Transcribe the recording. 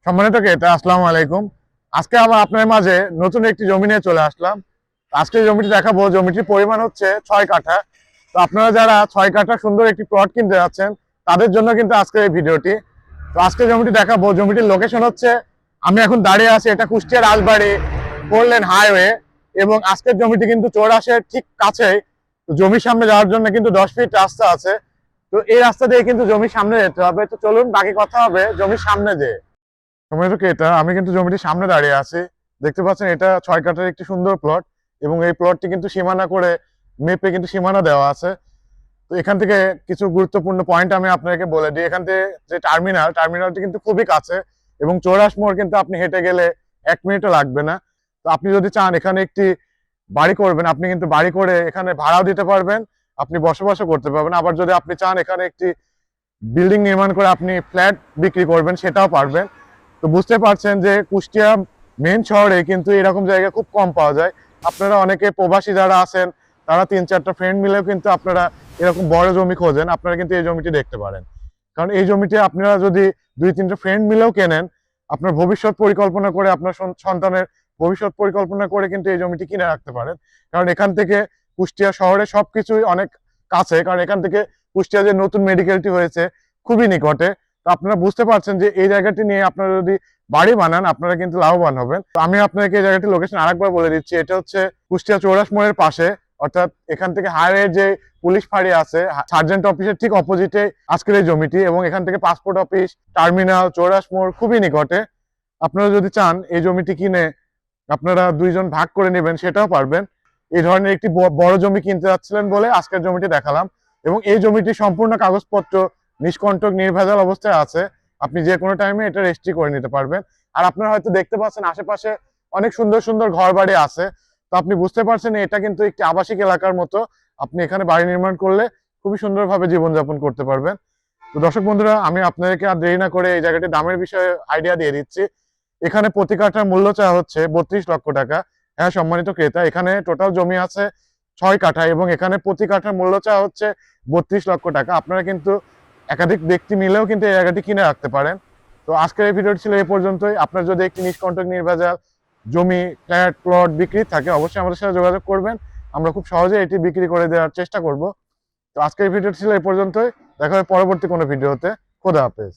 সম্মানিত ক্রেতা, আসসালামু আলাইকুম। আজকে আবার আপনার মাঝে নতুন একটি জমি নিয়ে চলে আসলাম। আজকে জমিটি দেখাবো, জমিটির পরিমাণ হচ্ছে 6 কাঠা। তো আপনারা যারা 6 কাঠা সুন্দর একটি প্লট কিনতে যাচ্ছেন তাদের জন্য কিন্তু আজকে এই ভিডিওটি। তো আজকে জমিটি দেখাবো, জমিটির লোকেশন হচ্ছে, আমি এখন দাঁড়িয়ে আছি, এটা কুষ্টিয়া রাজবাড়ী 4 লেন হাইওয়ে, এবং আজকের জমিটি কিন্তু চৌরাস্তার ঠিক কাছেই। তো জমির সামনে যাওয়ার জন্য কিন্তু 10 ফিট রাস্তা আছে। তো এই রাস্তা দিয়ে কিন্তু জমির সামনে যেতে হবে। তো চলুন বাকি কথা হবে জমির সামনে যেয়ে। সম্মানিত ক্রেতা, আমি কিন্তু জমিটির সামনে দাঁড়িয়ে আছি। দেখতে পাচ্ছেন এটা 6 কাঠার একটি সুন্দর প্লট, এবং এই প্লটটি কিন্তু সীমানা করে মেপে কিন্তু সীমানা দেওয়া আছে। তো এখান থেকে কিছু গুরুত্বপূর্ণ পয়েন্ট আমি আপনাকে বলে দিই। এখান থেকে যে টার্মিনালটি কিন্তু খুবই কাছে, এবং চৌরাস মোড় কিন্তু আপনি হেঁটে গেলে 1 মিনিটও লাগবে না। তো আপনি যদি চান এখানে একটি বাড়ি করবেন, আপনি কিন্তু বাড়ি করে এখানে ভাড়াও দিতে পারবেন, আপনি বসবাসও করতে পারবেন। আবার যদি আপনি চান এখানে একটি বিল্ডিং নির্মাণ করে আপনি ফ্ল্যাট বিক্রি করবেন, সেটাও পারবেন। তো বুঝতে পারছেন যে কুষ্টিয়া মেন শহরে কিন্তু এরকম জায়গা খুব কম পাওয়া যায়। আপনারা অনেকে প্রবাসী যারা আছেন, তারা 3-4টা ফ্রেন্ড মিলেও কিন্তু আপনারা এরকম বড় জমি খোঁজেন, আপনারা কিন্তু এই জমিটি দেখতে পারেন। কারণ এই জমিটি আপনারা যদি 2-3টা ফ্রেন্ড মিলেও কেনেন, আপনার ভবিষ্যৎ পরিকল্পনা করে, আপনার সন্তানের ভবিষ্যৎ পরিকল্পনা করে কিন্তু এই জমিটি কিনে রাখতে পারেন। কারণ এখান থেকে কুষ্টিয়া শহরে সবকিছুই অনেক কাছে, কারণ এখান থেকে কুষ্টিয়া যে নতুন মেডিকেলটি হয়েছে খুবই নিকটে। তো আপনারা বুঝতে পারছেন যে এই জায়গাটি নিয়ে আপনারা যদি বাড়ি বানান, আপনারা কিন্তু লাভবান হবেন। তো আমি আপনাকে এই জায়গাটির লোকেশন আরেকবার বলে দিচ্ছি। এটা হচ্ছে কুষ্টিয়া চৌরাস মোড়ের পাশে, অর্থাৎ এখান থেকে হাইওয়ে যে পুলিশ ফাঁড়ি আছে, সার্জেন্ট অফিসের ঠিক অপোজিটে আজকের এই জমিটি, এবং এখান থেকে পাসপোর্ট অফিস, টার্মিনাল, চৌরাস মোড় খুবই নিকটে। আপনারা যদি চান এই জমিটি কিনে আপনারা 2 জন ভাগ করে নেবেন, সেটাও পারবেন। এই ধরনের একটি বড় জমি কিনতে যাচ্ছিলেন বলে আজকের জমিটি দেখালাম, এবং এই জমিটি সম্পূর্ণ কাগজপত্র নিষ্কণ্টক নির্ভেজাল অবস্থায় আছে। আপনি যে কোনো টাইমে এটা রেজিস্ট্রি করে নিতে পারবেন। আর আপনারা হয়তো দেখতে পাচ্ছেন আশেপাশে অনেক সুন্দর সুন্দর ঘর বাড়ি আছে। তো আপনি বুঝতে পারছেন এটা কিন্তু একটি আবাসিক এলাকার মতো। আপনি এখানে বাড়ি নির্মাণ করলে খুবই সুন্দরভাবে জীবনযাপন করতে পারবেন। তো দর্শক বন্ধুরা, আমি আপনাদেরকে আর দেরি না করে এই জায়গাটির দামের বিষয়ে আইডিয়া দিয়ে দিচ্ছি। এখানে প্রতি কাঠার মূল্য চাওয়া হচ্ছে 32 লক্ষ টাকা। হ্যাঁ সম্মানিত ক্রেতা, এখানে টোটাল জমি আছে 6 কাঠা, এবং এখানে প্রতি কাঠার মূল্য চাওয়া হচ্ছে 32 লক্ষ টাকা। আপনারা কিন্তু একাধিক ব্যক্তি মিলেও কিন্তু এই জায়গাটি কিনে রাখতে পারেন। তো আজকের এই ভিডিওটি ছিল এই পর্যন্তই। আপনার যদি একটি নিষ্কণ্টক নির্ভেজাল জমি, ফ্ল্যাট, প্লট বিক্রি থাকে, অবশ্যই আমাদের সাথে যোগাযোগ করবেন। আমরা খুব সহজে এটি বিক্রি করে দেওয়ার চেষ্টা করব। তো আজকের এই ভিডিওটি ছিল এই পর্যন্তই। দেখা হবে পরবর্তী কোনো ভিডিওতে। খোদা হাফেজ।